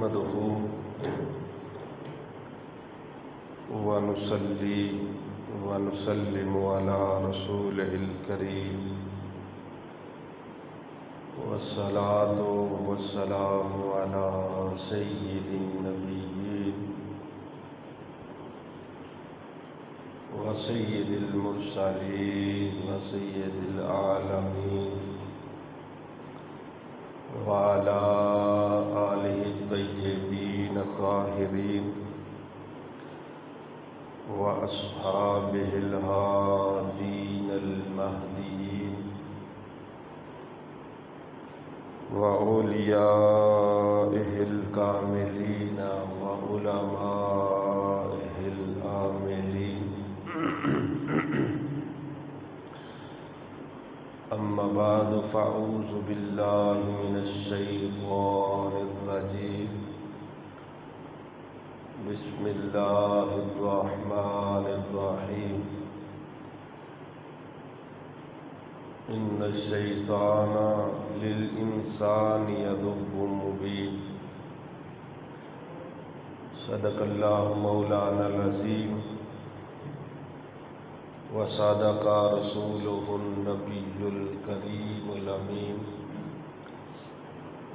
نحمده ونصلي ونسلم على رسوله الكريم والصلاة والسلام على سيد النبيين وسيد المرسلين وسيد العالمين وعلى آله الطيبين الطاهرين وأصحابه الهادين المهديين وأوليائه الكاملين وعلمائه العاملين أما بعد فأعوذ بالله من الشيطان الرجيم بسم الله الرحمن الرحيم إن الشيطان للإنسان عدو مبين صدق الله مولانا العظيم وصدق رسوله النبي الكريم الأمين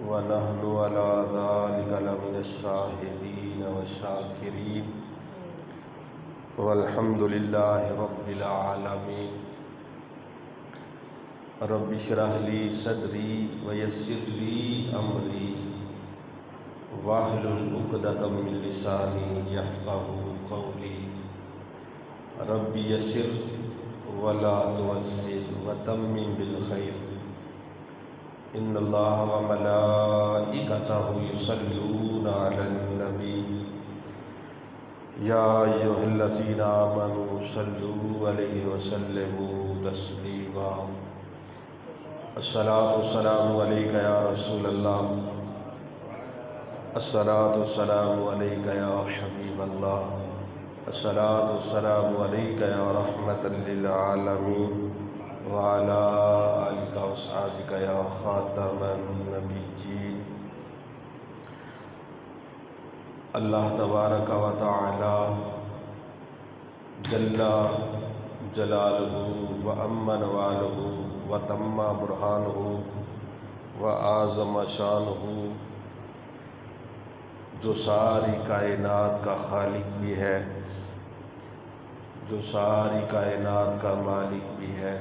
ونحن على ذلك لمن الشاهدين والشاكرين والحمد لله رب العالمين رب اشرح لي صدري ويسر لي أمري واحلل عقدة من لساني يفقهوا قولي رب يسر ولا تعسر وتمم بالخير إن الله وملائكته يصلون على النبي يا أيها الذين آمنوا صلوا عليه وسلموا تسليما الصلاة والسلام عليك يا رسول الله الصلاة والسلام عليك يا حبيب الله الصلاة والسلام عليك يا رحمة للعالمين وعلى آلك وصحبك يا خاتم النبيين اللہ تبارک و تعالی جل جلالہ و امن والہ و تم برہانہ و اعظم شانہ، جو ساری کائنات کا خالق بھی ہے، جو ساری کائنات کا مالک بھی ہے،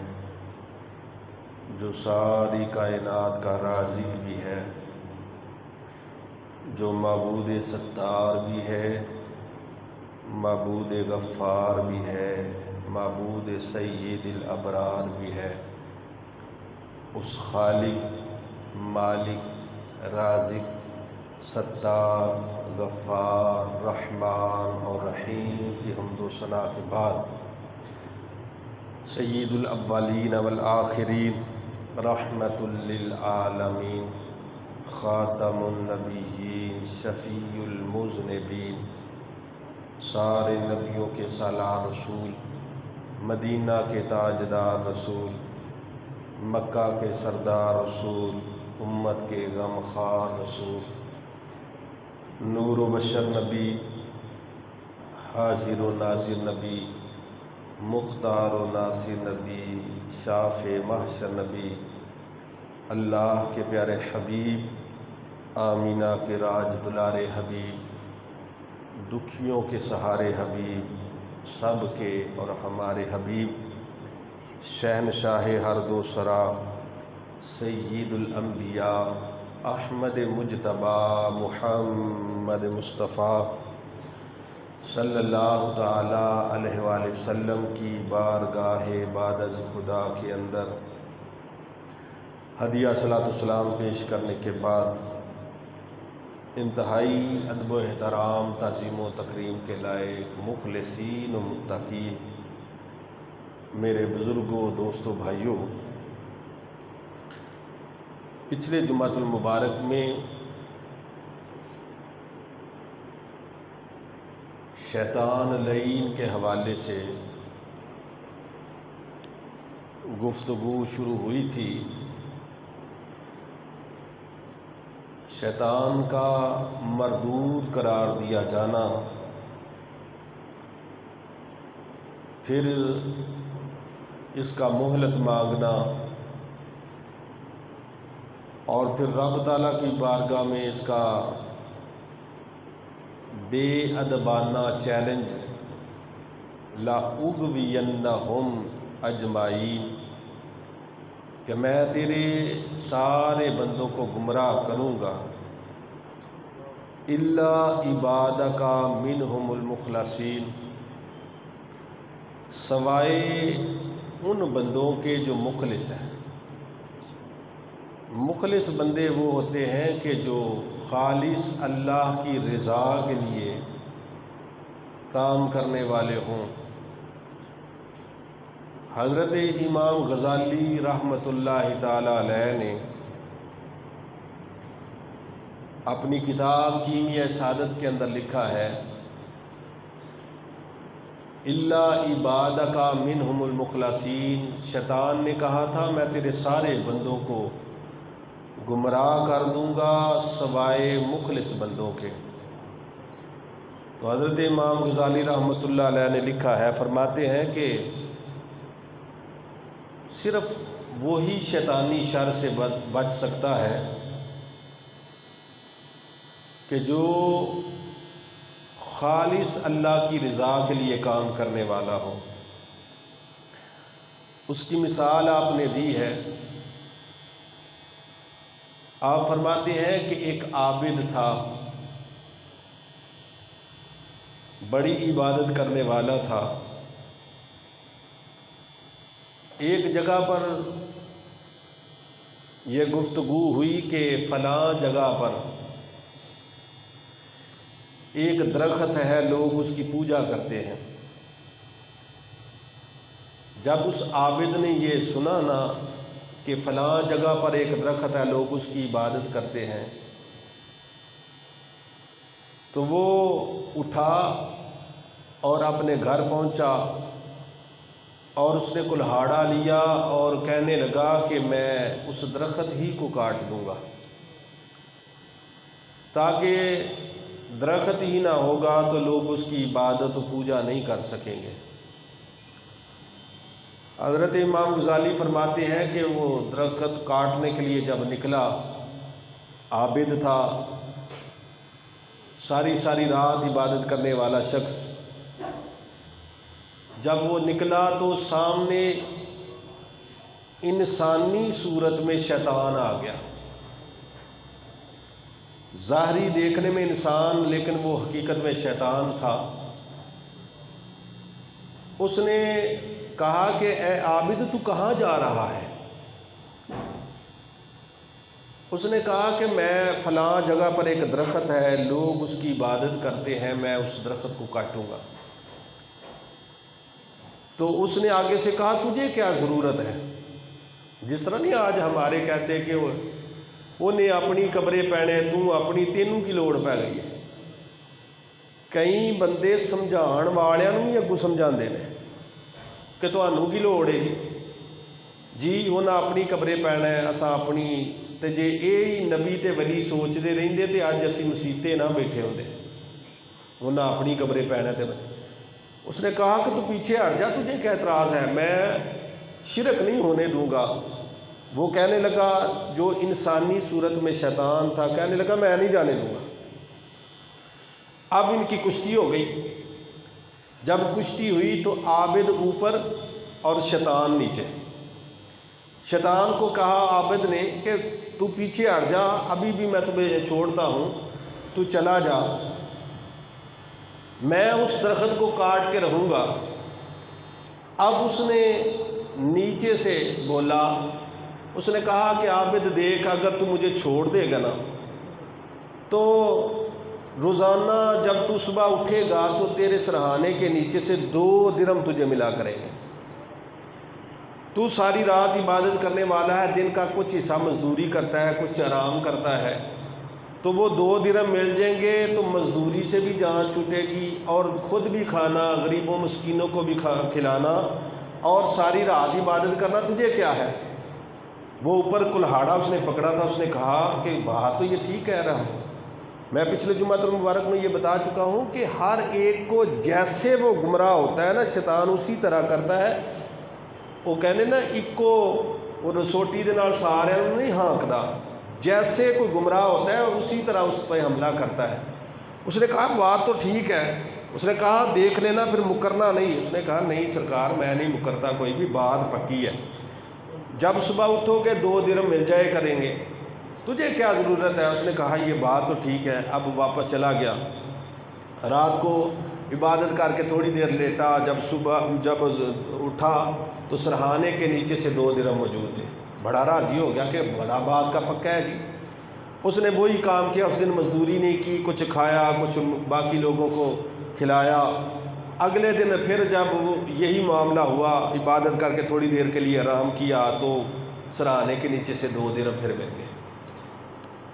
جو ساری کائنات کا رازق بھی ہے، جو معبود ستار بھی ہے، معبود غفار بھی ہے، معبود سید الابرار بھی ہے، اس خالق، مالک، رازق، ستار، غفار، رحمان اور رحیم کی حمد و ثنا کے بعد سید الاولین والآخرین، رحمت للعالمین، خاتم النبیین، شفیع المذنبین، سارے نبیوں کے سالار رسول، مدینہ کے تاجدار رسول، مکہ کے سردار رسول، امت کے غمخوار رسول، نور و بشر نبی، حاضر و ناظر نبی، مختار و ناصر نبی، شافع محشر نبی، اللہ کے پیارے حبیب، آمینہ کے راج دلارے حبیب، دکھیوں کے سہارے حبیب، سب کے اور ہمارے حبیب، شہنشاہ ہر دو سرا، سید الانبیاء، احمد مجتبی محمد مصطفیٰ صلی اللہ تعالی علیہ وآلہ وسلم کی بارگاہ عبادت خدا کے اندر ہدیہ صلاۃ والسلام پیش کرنے کے بعد انتہائی ادب و احترام، تعظیم و تکریم کے لائق مخلصین و متقین میرے بزرگوں، دوستوں، بھائیوں، پچھلے جمعۃ المبارک میں شیطان لعین کے حوالے سے گفتگو شروع ہوئی تھی۔ شیطان کا مردود قرار دیا جانا، پھر اس کا مہلت مانگنا، اور پھر رب تعالیٰ کی بارگاہ میں اس کا بے ادبانہ چیلنج، لَأُغْوِيَنَّهُمْ أَجْمَعِينَ، کہ میں تیرے سارے بندوں کو گمراہ کروں گا، إِلَّا عِبَادَكَ مِنْهُمُ الْمُخْلَصِينَ، سوائے ان بندوں کے جو مخلص ہیں۔ مخلص بندے وہ ہوتے ہیں کہ جو خالص اللہ کی رضا کے لیے کام کرنے والے ہوں۔ حضرت امام غزالی رحمۃ اللہ تعالی علیہ نے اپنی کتاب کیمیہ سعادت کے اندر لکھا ہے، الا عبادک منہم المخلصین، شیطان نے کہا تھا میں تیرے سارے بندوں کو گمراہ کر دوں گا سوائے مخلص بندوں کے۔ تو حضرت امام غزالی رحمۃ اللہ علیہ نے لکھا ہے، فرماتے ہیں کہ صرف وہی شیطانی شر سے بچ سکتا ہے کہ جو خالص اللہ کی رضا کے لیے کام کرنے والا ہو۔ اس کی مثال آپ نے دی ہے، آپ فرماتے ہیں کہ ایک عابد تھا، بڑی عبادت کرنے والا تھا۔ ایک جگہ پر یہ گفتگو ہوئی کہ فلاں جگہ پر ایک درخت ہے، لوگ اس کی پوجا کرتے ہیں۔ جب اس عابد نے یہ سنا نا کہ فلاں جگہ پر ایک درخت ہے، لوگ اس کی عبادت کرتے ہیں، تو وہ اٹھا اور اپنے گھر پہنچا اور اس نے کلہاڑا لیا اور کہنے لگا کہ میں اس درخت ہی کو کاٹ دوں گا، تاکہ درخت ہی نہ ہوگا تو لوگ اس کی عبادت و پوجا نہیں کر سکیں گے۔ حضرت امام غزالی فرماتے ہیں کہ وہ درخت کاٹنے کے لیے جب نکلا، عابد تھا، ساری رات عبادت کرنے والا شخص، جب وہ نکلا تو سامنے انسانی صورت میں شیطان آ گیا۔ ظاہری دیکھنے میں انسان، لیکن وہ حقیقت میں شیطان تھا۔ اس نے کہا کہ اے عابد تو کہاں جا رہا ہے؟ اس نے کہا کہ میں فلاں جگہ پر ایک درخت ہے، لوگ اس کی عبادت کرتے ہیں، میں اس درخت کو کاٹوں گا۔ تو اس نے آگے سے کہا تجھے کیا ضرورت ہے؟ جس طرح نہیں آج ہمارے کہتے کہ انہیں اپنی قبریں پینے تو اپنی تینوں کی لوڑ پی گئی ہے۔ کئی بندے سمجھان والوں بھی اگوں سمجھاندے نے کہ تانوں کی لوڑ ہے جی انہیں اپنی قبریں پینا ہے، اساں اپنی، تے جے یہ نبی تے ولی سوچتے رہندے تے اج اسی مسیطے نہ بیٹھے ہوندے، انہیں اپنی قبریں پینا تے۔ اس نے کہا کہ تو پیچھے ہٹ جا، تجھے کیا اعتراض ہے، میں شرک نہیں ہونے دوں گا۔ وہ کہنے لگا، جو انسانی صورت میں شیطان تھا، کہنے لگا میں نہیں جانے دوں گا۔ اب ان کی کشتی ہو گئی۔ جب کشتی ہوئی تو عابد اوپر اور شیطان نیچے۔ شیطان کو کہا عابد نے کہ تو پیچھے ہٹ جا، ابھی بھی میں تمہیں چھوڑتا ہوں، تو چلا جا، میں اس درخت کو کاٹ کے رہوں گا۔ اب اس نے نیچے سے بولا، اس نے کہا کہ عابد دیکھ، اگر تو مجھے چھوڑ دے گا نا تو روزانہ جب تو صبح اٹھے گا تو تیرے سرہانے کے نیچے سے 2 درہم تجھے ملا کریں گے۔ تو ساری رات عبادت کرنے والا ہے، دن کا کچھ حصہ مزدوری کرتا ہے، کچھ آرام کرتا ہے، تو وہ 2 درہم مل جائیں گے تو مزدوری سے بھی جان چھوٹے گی اور خود بھی کھانا، غریبوں مسکینوں کو بھی کھلانا، اور ساری رات عبادت کرنا، تجھے کیا ہے؟ وہ اوپر کلہاڑا اس نے پکڑا تھا، اس نے کہا کہ بات تو یہ ٹھیک کہہ رہا ہوں، میں پچھلے جمعۃ المبارک میں یہ بتا چکا ہوں کہ ہر ایک کو جیسے وہ گمراہ ہوتا ہے نا، شیطان اسی طرح کرتا ہے۔ وہ کہنے نا اکو وہ رسوٹی دے نال سارے نہیں ہانکدا، جیسے کوئی گمراہ ہوتا ہے اسی طرح اس پہ حملہ کرتا ہے۔ اس نے کہا بات تو ٹھیک ہے، اس نے کہا دیکھ لینا پھر مکرنا نہیں۔ اس نے کہا نہیں سرکار میں نہیں مکرتا کوئی بھی، بات پکی ہے، جب صبح اٹھو گے 2 درہم مل جائے کریں گے، تجھے کیا ضرورت ہے؟ اس نے کہا یہ بات تو ٹھیک ہے۔ اب واپس چلا گیا، رات کو عبادت کر کے تھوڑی دیر لیٹا، جب اٹھا تو سرہانے کے نیچے سے 2 درہم موجود تھے۔ بڑا راضی ہو گیا کہ بڑا بات کا پکا ہے جی۔ اس نے وہی کام کیا، اس دن مزدوری نہیں کی، کچھ کھایا، کچھ باقی لوگوں کو کھلایا۔ اگلے دن پھر جب وہ یہی معاملہ ہوا، عبادت کر کے تھوڑی دیر کے لیے آرام کیا تو سرہانے کے نیچے سے 2 درہم پھر مل گئے،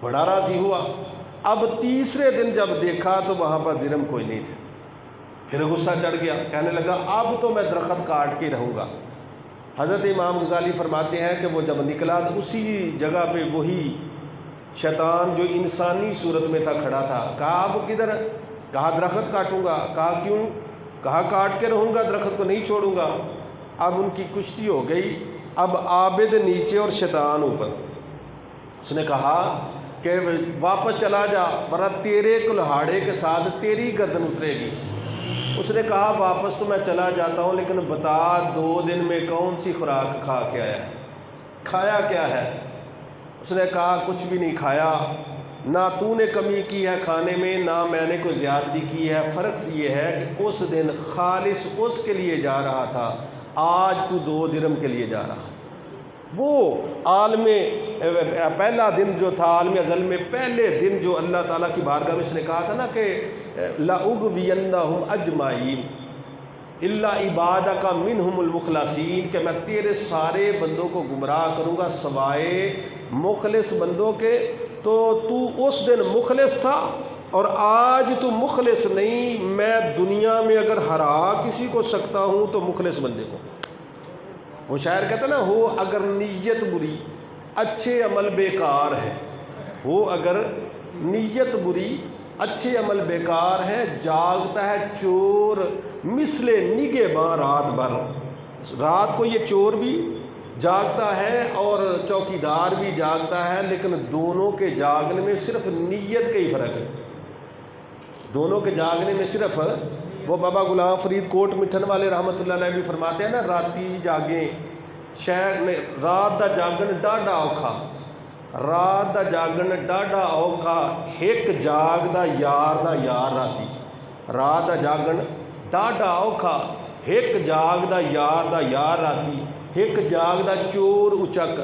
بڑا راضی ہوا۔ اب تیسرے دن جب دیکھا تو وہاں پر درہم کوئی نہیں تھے، پھر غصہ چڑھ گیا، کہنے لگا اب تو میں درخت کاٹ کے رہوں گا۔ حضرت امام غزالی فرماتے ہیں کہ وہ جب نکلا تو اسی جگہ پہ وہی شیطان جو انسانی صورت میں تھا کھڑا تھا۔ کہا اب کدھر؟ کہا درخت کاٹوں گا۔ کہا کیوں؟ کہا کاٹ کے رہوں گا، درخت کو نہیں چھوڑوں گا۔ اب ان کی کشتی ہو گئی، اب عابد نیچے اور شیطان اوپر۔ اس نے کہا کہ واپس چلا جا ورنہ تیرے کلہاڑے کے ساتھ تیری گردن اترے گی۔ اس نے کہا واپس تو میں چلا جاتا ہوں، لیکن بتا 2 دن میں کون سی خوراک کھا کے آیا ہے؟ کھایا کیا ہے؟ اس نے کہا کچھ بھی نہیں کھایا، نہ تو نے کمی کی ہے کھانے میں، نہ میں نے کوئی زیادتی کی ہے۔ فرق یہ ہے کہ اس دن خالص اس کے لیے جا رہا تھا، آج تو 2 درہم کے لیے جا رہا۔ وہ عالم پہلا دن جو تھا عالم ازل میں پہلے دن جو اللہ تعالیٰ کی بارگاہ میں اس نے کہا تھا نا کہ لَأُغْوِيَنَّهُمْ أَجْمَعِينَ إِلَّا عِبَادَكَ مِنْهُمُ الْمُخْلَصِينَ، کہ میں تیرے سارے بندوں کو گمراہ کروں گا سوائے مخلص بندوں کے۔ تو اس دن مخلص تھا اور آج تو مخلص نہیں۔ میں دنیا میں اگر ہرا کسی کو سکتا ہوں تو مخلص بندے کو۔ وہ شاعر کہتا نا ہو اگر نیت بری اچھے عمل بیکار ہے، ہو اگر نیت بری اچھے عمل بیکار ہے، جاگتا ہے چور مثل نگہباں رات بھر۔ رات کو یہ چور بھی جاگتا ہے اور چوکیدار بھی جاگتا ہے، لیکن دونوں کے جاگنے میں صرف نیت کا ہی فرق ہے۔ دونوں کے جاگنے میں صرف وہ بابا غلام فرید کوٹ مٹھن والے رحمۃ اللہ علیہ بھی فرماتے ہیں نا، راتی جاگیں شہر نے رات دا جاگن ڈاڈا اوکھا، رات دا جاگن ڈاڈا اوکھا، ایک جاگ دا یار راتی۔ رات دا جاگن ڈاڈا اوکھا، ایک جاگ دا یار راتی، ایک جاگ دا چور اچک،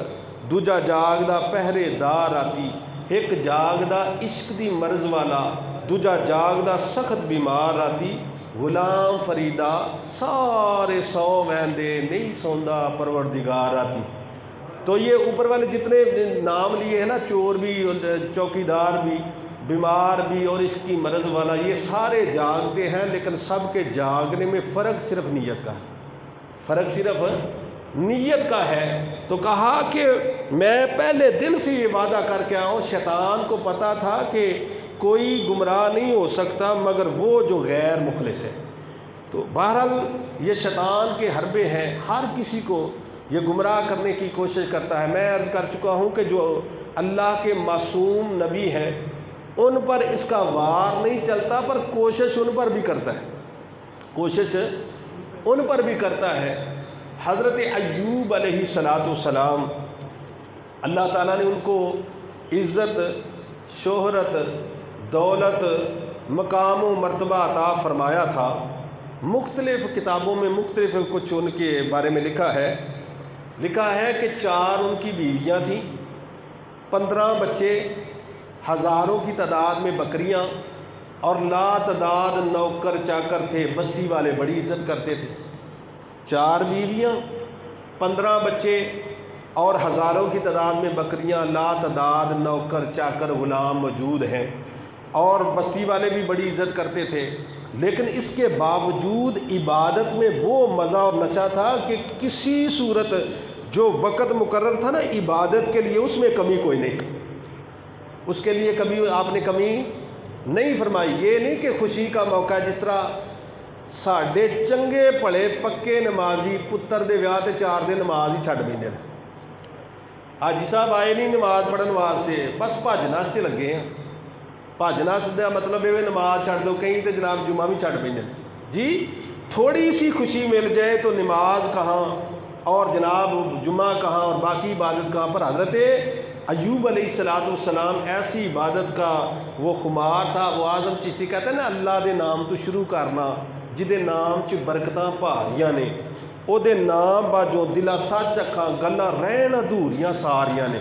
دوجا جاگ دا پہرے دار راتی، ایک جاگ دا عشق دی مرض والا، دوجا جاگ دا سخت بیمار راتی۔ غلام فریدہ سارے سو ویندے نہیں سوندا پروردگار راتی۔ تو یہ اوپر والے جتنے نام لیے ہیں نا، چور بھی، چوکیدار بھی، بیمار بھی اور اس کی مرض والا، یہ سارے جاگتے ہیں، لیکن سب کے جاگنے میں فرق صرف نیت کا ہے، فرق صرف نیت کا ہے۔ تو کہا کہ میں پہلے دن سے یہ وعدہ کر کے آؤں، شیطان کو پتہ تھا کہ کوئی گمراہ نہیں ہو سکتا مگر وہ جو غیر مخلص ہے۔ تو بہرحال یہ شیطان کے حربے ہیں، ہر کسی کو یہ گمراہ کرنے کی کوشش کرتا ہے۔ میں عرض کر چکا ہوں کہ جو اللہ کے معصوم نبی ہیں ان پر اس کا وار نہیں چلتا، پر کوشش ان پر بھی کرتا ہے، کوشش ان پر بھی کرتا ہے۔ حضرت ایوب علیہ السلام، اللہ تعالیٰ نے ان کو عزت، شہرت، دولت، مقام و مرتبہ عطا فرمایا تھا۔ مختلف کتابوں میں مختلف کچھ ان کے بارے میں لکھا ہے کہ 4 ان کی بیویاں تھیں، 15 بچے، ہزاروں کی تعداد میں بکریاں اور لا تعداد نوکر چاکر تھے، بستی والے بڑی عزت کرتے تھے۔ 4 بیویاں، 15 بچے اور ہزاروں کی تعداد میں بکریاں، لا تعداد نوکر چاکر غلام موجود ہیں، اور بستی والے بھی بڑی عزت کرتے تھے۔ لیکن اس کے باوجود عبادت میں وہ مزہ اور نشہ تھا کہ کسی صورت جو وقت مقرر تھا نا عبادت کے لیے، اس میں کمی کوئی نہیں، اس کے لیے کبھی آپ نے کمی نہیں فرمائی۔ یہ نہیں کہ خوشی کا موقع ہے، جس طرح ساڈے چنگے بھلے پکے نمازی پتر دے ویاہ تے 4 دن نماز ہی چھڈ بیندے نے۔ حاجی صاحب آئے نہیں نماز پڑھن واسطے، بس بھج نس چ لگے ہیں۔ بھج نس کا مطلب ہے نماز چھڈ دو، کہیں تو جناب جمعہ بھی چھڈ بیندے نے۔ جی تھوڑی سی خوشی مل جائے تو نماز کہاں اور جناب جمعہ کہاں اور باقی عبادت کہاں پر۔ حضرت ایوب علیہ السلام ایسی عبادت کا وہ خمار تھا۔ وہ اعظم چشتی کہتے ہیں نا، اللہ دے نام تو شروع کرنا جہدے نام چ برکتاں بھاریاں نے، او دے نام باجوں دلا سچ اکھاں گلاں رہن ادھوریاں ساریاں نے۔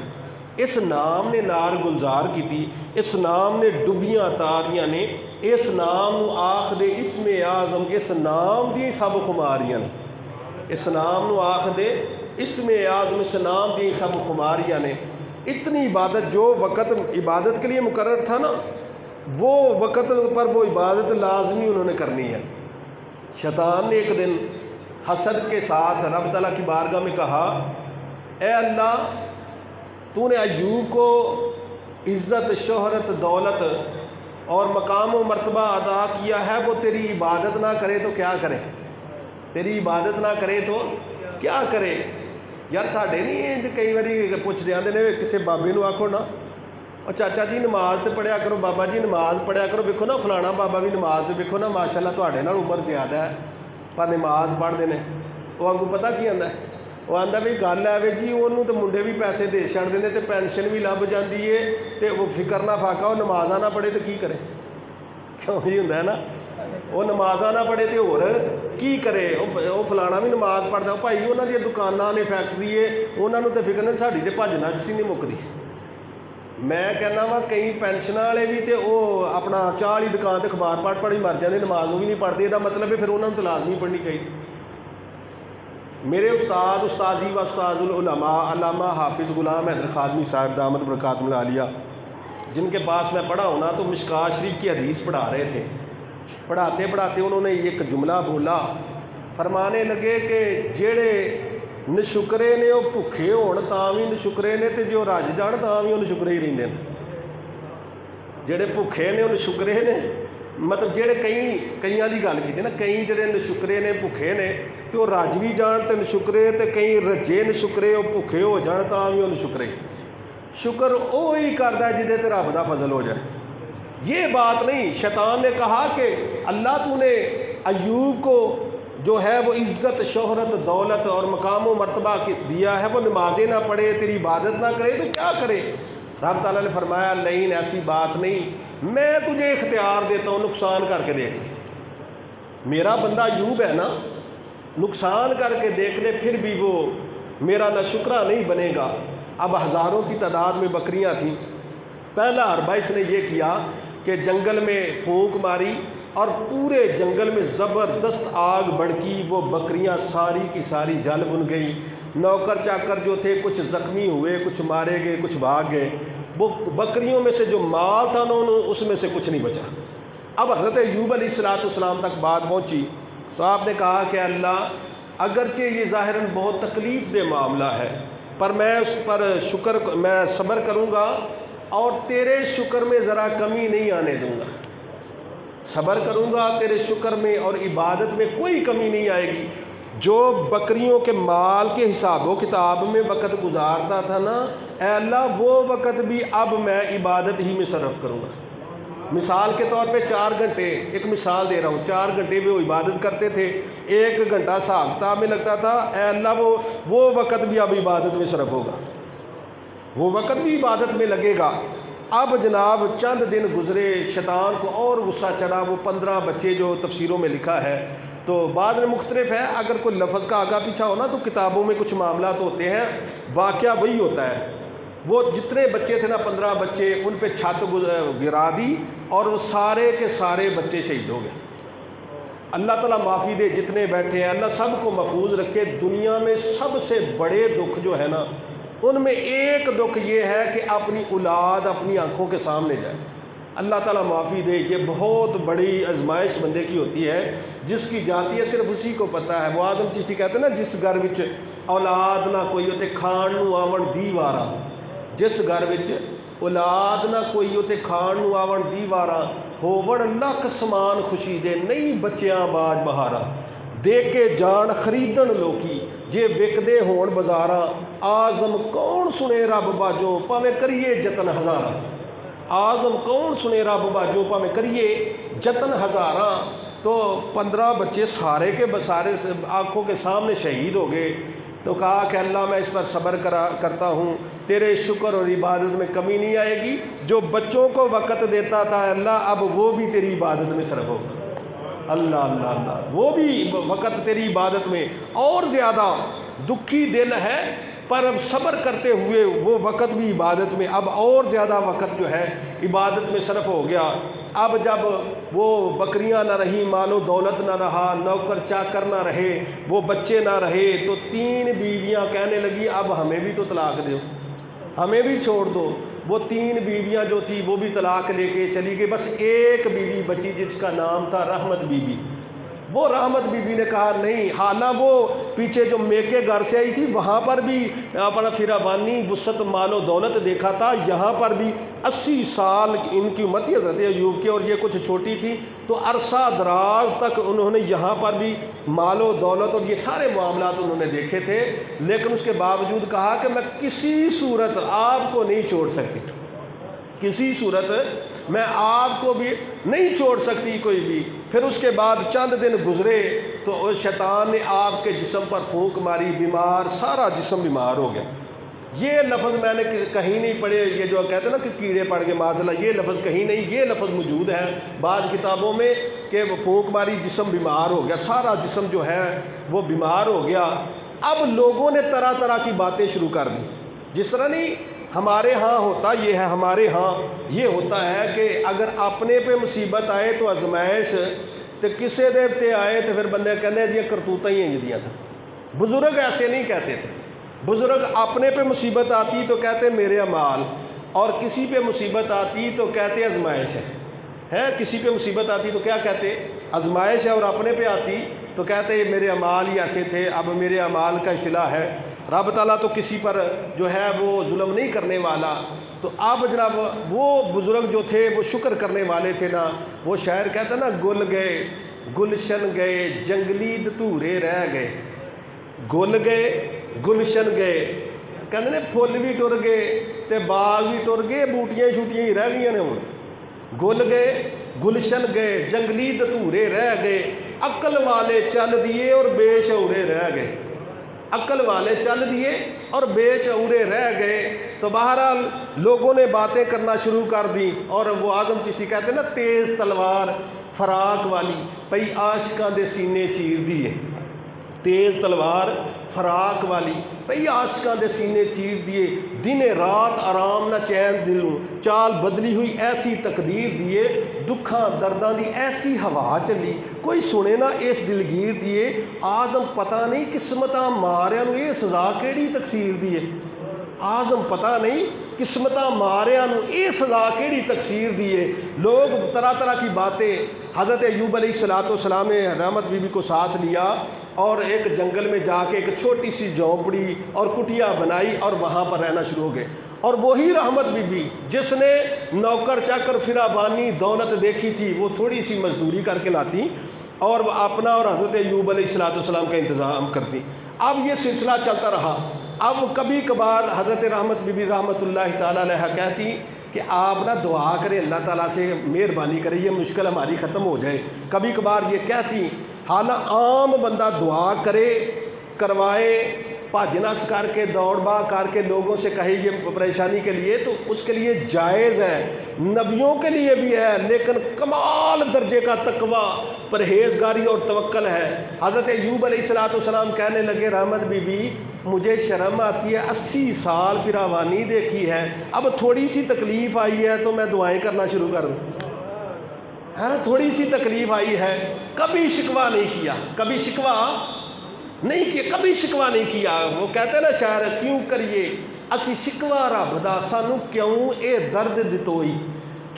اس نام نے نار گلزار کی، اس نام نے ڈبیاں تاریاں نے، اس نام نو آخ دے اسم اعظم، اس نام دی سب خماریاں نے، اس نام نو آخ دے اسم اعظم، اس نام دی سب خماریاں نے۔ اتنی عبادت جو وقت عبادت کے لیے مقرر تھا نا، وہ وقت پر وہ عبادت لازمی انہوں نے کرنی ہے۔ شیطان نے ایک دن حسد کے ساتھ رب تعالیٰ کی بارگاہ میں کہا، اے اللہ تو نے ایوب کو عزت، شہرت، دولت اور مقام و مرتبہ عطا کیا ہے، وہ تیری عبادت نہ کرے تو کیا کرے؟ تیری عبادت نہ کرے تو کیا کرے؟ یار ساڈے نہیں کئی باری پوچھتے آتے ہیں، کسی بابے نو آکھو نا اور چاچا جی نماز تے پڑھیا کرو، بابا جی نماز پڑھیا کرو، ویکھو نا فلانا بابا بھی نماز ویکھو نا ماشاءاللہ تواڈے نال عمر زیادہ ہے پر نماز پڑھتے ہیں۔ وہ اگوں پتہ کی آندا ہے؟ وہ آندا بھی گل ہے وے جی انہوں تو منڈے بھی پیسے دے چھڑتے ہیں تے پینشن بھی لب جاتی ہے تے وہ فکر نہ فاقہ، وہ نمازاں نہ پڑھے تو کی کرے؟ کیوں ہی ہوندا ہے نا، وہ نمازاں نہ پڑھے تو اور کی کرے؟ وہ فلانا بھی نماز پڑھتا، بھائی انہوں دی دکاناں نے، فیکٹری ہے، انہوں نے تو فکر نہیں، ساڈی تے بھجنا چ نہیں مکدی۔ میں کہنا وا کئی پینشناں والے بھی تے وہ اپنا چاہ والی دکان تے اخبار پڑھ مر جاتے، نماز بھی نہیں پڑھتے۔ یہ مطلب ہے پھر انہوں نے تو لازمی پڑھنی چاہیے۔ میرے استاد استاذی و استاذ العلماء علامہ حافظ غلام حیدر خادمی صاحب دامت برکاتہم العالیہ، جن کے پاس میں پڑھا ہونا تو مشکوٰۃ شریف کی حدیث پڑھا رہے تھے۔ پڑھاتے پڑھاتے انہوں نے ایک جملہ بولا، فرمانے لگے کہ جیڑے نشکرے نے وہ بھکھے ہون تاں بھی نشکرے نے، تے جو رج جان تاں بھی وہ نشکرے ہی رہندے نے۔ جڑے بھکھے نے وہ نشکرے نے، مطلب جڑے کئیاں دی گل کیتی نا، کئی جڑے نشکرے نے بھکھے نے تے وہ رج بھی جان تے نشکرے، تے کئی رجے نشکرے وہ بھکھے ہو جان تاں بھی وہ نشکرے۔ شکر وہی کردا ہے جہدے تے رب دا فضل ہو جائے۔ یہ بات نہیں، شیطان نے کہا کہ اللہ تو نے ایوب کو جو ہے وہ عزت، شہرت، دولت اور مقام و مرتبہ دیا ہے، وہ نمازیں نہ پڑھے، تیری عبادت نہ کرے تو کیا کرے؟ رب تعالیٰ نے فرمایا نہیں، ایسی بات نہیں، میں تجھے اختیار دیتا ہوں، نقصان کر کے دیکھ لے۔ میرا بندہ ایوب ہے نا، نقصان کر کے دیکھ لے، پھر بھی وہ میرا نہ شکرہ نہیں بنے گا۔ اب ہزاروں کی تعداد میں بکریاں تھیں۔ پہلا حربہ اس نے یہ کیا کہ جنگل میں پھونک ماری اور پورے جنگل میں زبردست آگ بھڑکی، وہ بکریاں ساری کی ساری جل بن گئی۔ نوکر چاکر جو تھے کچھ زخمی ہوئے، کچھ مارے گئے، کچھ بھاگ گئے۔ وہ بکریوں میں سے جو مال تھا اس میں سے کچھ نہیں بچا۔ اب حضرت ایوب علیہ السلام تک بات پہنچی تو آپ نے کہا کہ اللہ اگرچہ یہ ظاہراً بہت تکلیف دہ معاملہ ہے، پر میں اس پر میں صبر کروں گا اور تیرے شکر میں ذرا کمی نہیں آنے دوں گا۔ صبر کروں گا تیرے شکر میں اور عبادت میں کوئی کمی نہیں آئے گی۔ جو بکریوں کے مال کے حساب و کتاب میں وقت گزارتا تھا نا، اے اللہ وہ وقت بھی اب میں عبادت ہی میں صرف کروں گا۔ مثال کے طور پہ 4 گھنٹے، ایک مثال دے رہا ہوں، 4 گھنٹے بھی وہ عبادت کرتے تھے، 1 گھنٹہ حساب کتاب میں لگتا تھا، اے اللہ وہ وقت بھی اب عبادت میں صرف ہوگا، وہ وقت بھی عبادت میں لگے گا۔ اب جناب چند دن گزرے، شیطان کو اور غصہ چڑھا۔ وہ 15 بچے جو تفسیروں میں لکھا ہے تو بعد میں مختلف ہے، اگر کوئی لفظ کا آگا پیچھا ہو نا تو کتابوں میں کچھ معاملات ہوتے ہیں، واقعہ وہی ہوتا ہے۔ وہ جتنے بچے تھے نا 15 بچے، ان پہ چھت گرا دی اور وہ سارے کے سارے بچے شہید ہو گئے۔ اللہ تعالیٰ معافی دے جتنے بیٹھے ہیں، اللہ سب کو محفوظ رکھے۔ دنیا میں سب سے بڑے دکھ جو ہے نا، ان میں ایک دکھ یہ ہے کہ اپنی اولاد اپنی آنکھوں کے سامنے جائے۔ اللہ تعالیٰ معافی دے۔ یہ بہت بڑی آزمائش بندے کی ہوتی ہے، جس کی جاتی ہے صرف اسی کو پتہ ہے۔ وہ آدم چشتی کہتے ہیں نا، جس گھر وچ اولاد نہ کوئی ہوتے کھان نو آون دیوارا، جس گھر وچ اولاد نہ کوئی ہوتے کھان نو آون دیوارا، ہوون لکھ سمان خوشی دے نہیں بچیاں باج بہارا، دے کے جان خریدن لوکی جے وکدے ہون بازاراں، آزم کون سنے رب باجو پاویں کریے جتن ہزاراں، آزم کون سنے رب باجو پاویں کریے جتن ہزاراں۔ تو 15 بچے سارے کے بسارے آنکھوں کے سامنے شہید ہو گئے، تو کہا کہ اللہ میں اس پر صبر کرتا ہوں، تیرے شکر اور عبادت میں کمی نہیں آئے گی۔ جو بچوں کو وقت دیتا تھا اللہ، اب وہ بھی تیری عبادت میں صرف ہوگا۔ اللہ اللہ اللہ، وہ بھی وقت تیری عبادت میں اور زیادہ دکھی دل ہے، پر اب صبر کرتے ہوئے وہ وقت بھی عبادت میں اب اور زیادہ وقت جو ہے عبادت میں صرف ہو گیا۔ اب جب وہ بکریاں نہ رہی، مال و دولت نہ رہا، نوکر چاکر نہ رہے، وہ بچے نہ رہے، تو 3 بیویاں کہنے لگی اب ہمیں بھی تو طلاق دو، ہمیں بھی چھوڑ دو۔ وہ 3 بیویاں جو تھی وہ بھی طلاق لے کے چلی گئی، بس ایک بیوی بچی جس کا نام تھا رحمت بی بی۔ وہ رحمت بی بی نے کہا نہیں، حالانکہ وہ پیچھے جو میکے گھر سے آئی تھی وہاں پر بھی اپنا فراوانی وسعت مال و دولت دیکھا تھا، یہاں پر بھی 80 سال ان کی عمر تھی حضرت ایوب کی، اور یہ کچھ چھوٹی تھی، تو عرصہ دراز تک انہوں نے یہاں پر بھی مال و دولت اور یہ سارے معاملات انہوں نے دیکھے تھے، لیکن اس کے باوجود کہا کہ میں کسی صورت آپ کو نہیں چھوڑ سکتی، کسی صورت میں آپ کو بھی نہیں چھوڑ سکتی کوئی بھی۔ پھر اس کے بعد چند دن گزرے تو شیطان نے آپ کے جسم پر پھونک ماری، بیمار، سارا جسم بیمار ہو گیا۔ یہ لفظ میں نے کہیں نہیں پڑھے، یہ جو کہتے ہیں نا کہ کیڑے پڑ گئے معاذ اللہ، یہ لفظ کہیں نہیں، یہ لفظ موجود ہے بعض کتابوں میں کہ وہ پھونک ماری، جسم بیمار ہو گیا، سارا جسم جو ہے وہ بیمار ہو گیا۔ اب لوگوں نے طرح طرح کی باتیں شروع کر دی، جس طرح نہیں ہمارے ہاں ہوتا یہ ہے، ہمارے ہاں یہ ہوتا ہے کہ اگر اپنے پہ مصیبت آئے تو آزمائش، تو کسے دے تے آئے تو پھر بندے کہنے دیا کرتوتاں ہی انج دیاں تھا۔ بزرگ ایسے نہیں کہتے تھے، بزرگ اپنے پہ مصیبت آتی تو کہتے میرے اعمال، اور کسی پہ مصیبت آتی تو کہتے آزمائش ہے، کسی پہ مصیبت آتی تو کیا کہتے آزمائش ہے، اور اپنے پہ آتی تو کہتے میرے اعمال ہی ایسے تھے، اب میرے اعمال کا اصلاح ہے۔ رب تعالیٰ تو کسی پر جو ہے وہ ظلم نہیں کرنے والا۔ تو اب جناب وہ بزرگ جو تھے وہ شکر کرنے والے تھے نا، وہ شاعر کہتا نا گل گئے گلشن گئے جنگلی دھتورے رہ گئے، گل گئے گلشن گئے، کہتے نے پھول بھی ٹر گئے تے باغ بھی ٹر گئے، بوٹیاں چھوٹیاں ہی رہ گئی نے ہن۔ گل گئے گلشن گئے جنگلی دھتورے رہ گئے، عقل والے چل دیے اور بے شعورے رہ گئے، عقل والے چل دیے اور بے شعورے رہ گئے۔ تو بہرحال لوگوں نے باتیں کرنا شروع کر دی، اور وہ اعظم چشتی کہتے ہیں نا تیز تلوار فراق والی پئی عاشقاں دے سینے چیر دیے، تیز تلوار فراق والی پئی عاشقاں دے سینے چیر دیے، دن رات آرام نہ چین دلوں، چال بدلی ہوئی ایسی تقدیر دیے، دکھاں درداں دی ایسی ہوا چلی، کوئی سنے نہ اس دلگیر دیے، آزم پتہ نہیں قسمتاں ماریاں نو یہ سزا کیڑی تقسیر دیے، آزم پتہ نہیں قسمتاں ماریاں نو یہ سزا کیڑی تقسیر دیے۔ لوگ طرح طرح کی باتیں، حضرت ایوب علیہ السلام نے رحمت بی بی کو ساتھ لیا اور ایک جنگل میں جا کے ایک چھوٹی سی جھونپڑی اور کٹیا بنائی اور وہاں پر رہنا شروع ہو گئے، اور وہی رحمت بی بی جس نے نوکر چاکر فراوانی دولت دیکھی تھی وہ تھوڑی سی مزدوری کر کے لاتی اور وہ اپنا اور حضرت ایوب علیہ السلام کا انتظام کرتی۔ اب یہ سلسلہ چلتا رہا۔ اب کبھی کبھار حضرت رحمت بی بی رحمۃ اللہ تعالیٰ علیہ کہتی کہ آپ نا دعا کریں اللہ تعالیٰ سے، مہربانی کریں یہ مشکل ہماری ختم ہو جائے۔ کبھی کبھار یہ کہتی، حالانکہ عام بندہ دعا کرے، کروائے، بھج نس کر کے دوڑ بھاگ کر کے لوگوں سے کہے یہ پریشانی کے لیے تو اس کے لیے جائز ہے، نبیوں کے لیے بھی ہے، لیکن کمال درجے کا تقوی، پرہیزگاری اور توکل ہے۔ حضرت ایوب علیہ السلام کہنے لگے رحمت بی بی مجھے شرم آتی ہے، 80 سال فراوانی دیکھی ہے، اب تھوڑی سی تکلیف آئی ہے تو میں دعائیں کرنا شروع کر دوں، ہاں تھوڑی سی تکلیف آئی ہے، کبھی شکوہ نہیں کیا، کبھی شکوہ نہیں کیا، کبھی شکوہ نہیں کیا۔ وہ کہتے ہیں نا شاعر کیوں کریے اسی شکوہ رب دا، سانو کیوں اے درد دتوئی،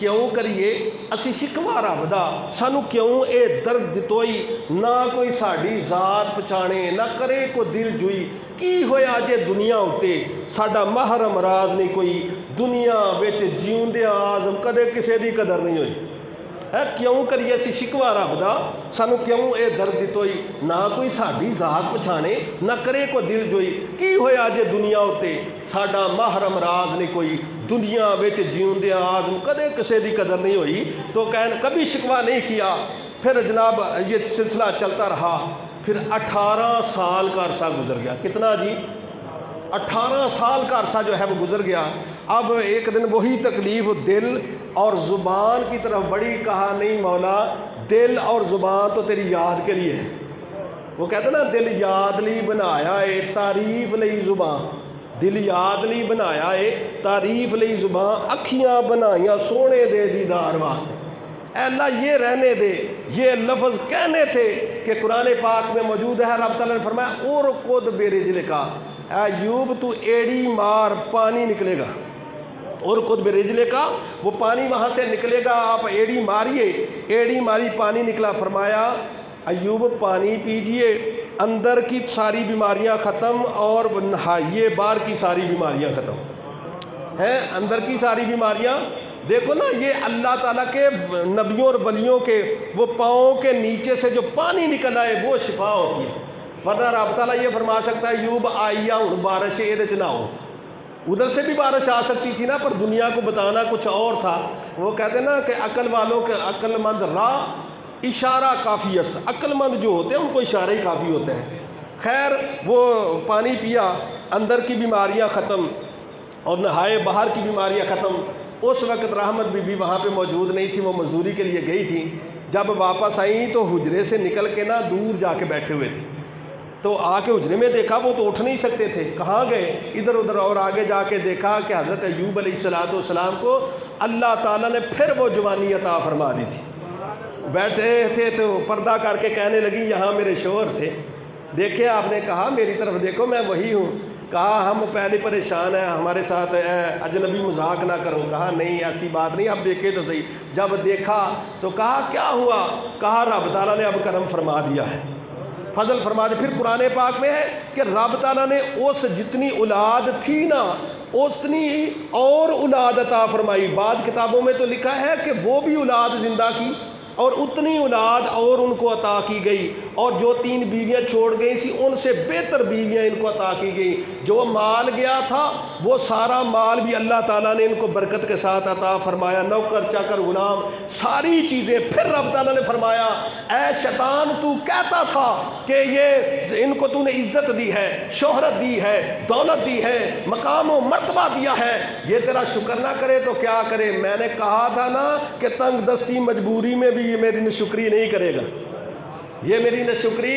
کیوں کریے اسی شکوا رب دا، سانو کیوں اے درد دتوئی، نہ کوئی ساڈی ذات پچھانے، نہ کرے کو دل جوئی، کی ہویا جے دنیا اُتے ساڈا محرم راز نہیں کوئی، دنیا وچ جیوندیاں آزم کدے کسے دی قدر نہیں ہوئی ہے، کیوں کریے اسی شکوا رب دا، سانو کیوں اے درد دتوئی، نہ کوئی ساڈی ذات پچھانے، نہ کرے کو دل جوئی، کی ہویا جے دنیا اُتے ساڈا محرم راز نہیں کوئی، دنیا وچ جیوندیاں آزم کدے کسے دی قدر نہیں ہوئی، تو کہن کبھی شکوا نہیں کیا۔ پھر جناب یہ سلسلہ چلتا رہا، پھر 18 سال کا عرصہ گزر گیا، کتنا جی؟ 18 سال کا عرصہ جو ہے وہ گزر گیا۔ اب ایک دن وہی تکلیف دل اور زبان کی طرف بڑی، کہا نہیں مولا دل اور زبان تو تیری یاد کے لیے ہے، وہ کہتے ہیں نا دل یاد لی بنایا ہے تعریف لئی زبان، دل یاد لی بنایا ہے تعریف لئی زبان، اکھیاں بنائیاں سونے دے دیدار واسطے، اے اللہ یہ رہنے دے، یہ لفظ کہنے تھے کہ قرآن پاک میں موجود ہے۔ رب تعالیٰ نے فرمایا اور قد برجل کا، اے ایوب تو ایڑی مار پانی نکلے گا، اور قد برجل کا، وہ پانی وہاں سے نکلے گا، آپ ایڑی ماریے، ایڑی ماری پانی نکلا، فرمایا ایوب پانی پیجئے، اندر کی ساری بیماریاں ختم اور نہائیے باہر کی ساری بیماریاں ختم ہیں، اندر کی ساری بیماریاں دیکھو نا، یہ اللہ تعالیٰ کے نبیوں اور ولیوں کے وہ پاؤں کے نیچے سے جو پانی نکل آئے وہ شفا ہوتی ہے، ورنہ رب تعالیٰ یہ فرما سکتا ہے ایوب آئیا ہوں بارش یہ نہ ہو، ادھر سے بھی بارش آ سکتی تھی نا، پر دنیا کو بتانا کچھ اور تھا۔ وہ کہتے ہیں نا کہ عقل والوں کے عقل مند راہ اشارہ کافی ہے، عقل مند جو ہوتے ہیں ان کو اشارہ ہی کافی ہوتا ہے۔ خیر وہ پانی پیا، اندر کی بیماریاں ختم اور نہائے باہر کی بیماریاں ختم۔ اس وقت رحمت بی بی وہاں پہ موجود نہیں تھی، وہ مزدوری کے لیے گئی تھی، جب واپس آئیں تو حجرے سے نکل کے نا دور جا کے بیٹھے ہوئے تھے، تو آ کے حجرے میں دیکھا وہ تو اٹھ نہیں سکتے تھے، کہاں گئے ادھر ادھر، اور آگے جا کے دیکھا کہ حضرت ایوب علیہ السلام کو اللہ تعالیٰ نے پھر وہ جوانی عطا فرما دی تھی۔ بیٹھے تھے تو پردہ کر کے کہنے لگی یہاں میرے شوہر تھے، دیکھے آپ نے کہا میری طرف دیکھو میں وہی ہوں، کہا ہم پہلے پریشان ہیں ہمارے ساتھ اجنبی مذاق نہ کرو، کہا نہیں ایسی بات نہیں، اب دیکھے تو صحیح، جب دیکھا تو کہا کیا ہوا، کہا رب تعالیٰ نے اب کرم فرما دیا ہے، فضل فرما دیا۔ پھر قرآن پاک میں ہے کہ رب تعالیٰ نے اس جتنی اولاد تھی نا اتنی اور اولاد عطا فرمائی، بعض کتابوں میں تو لکھا ہے کہ وہ بھی اولاد زندہ کی اور اتنی اولاد اور ان کو عطا کی گئی، اور جو 3 بیویاں چھوڑ گئی سی ان سے بہتر بیویاں ان کو عطا کی گئی، جو مال گیا تھا وہ سارا مال بھی اللہ تعالیٰ نے ان کو برکت کے ساتھ عطا فرمایا، نوکر چاکر غلام ساری چیزیں۔ پھر رب تعالیٰ نے فرمایا اے شیطان تو کہتا تھا کہ یہ ان کو تو نے عزت دی ہے، شہرت دی ہے، دولت دی ہے، مقام و مرتبہ دیا ہے، یہ تیرا شکر نہ کرے تو کیا کرے، میں نے کہا تھا نا کہ تنگ دستی مجبوری میں بھی یہ میری نشکری نہیں کرے گا، یہ میری نشکری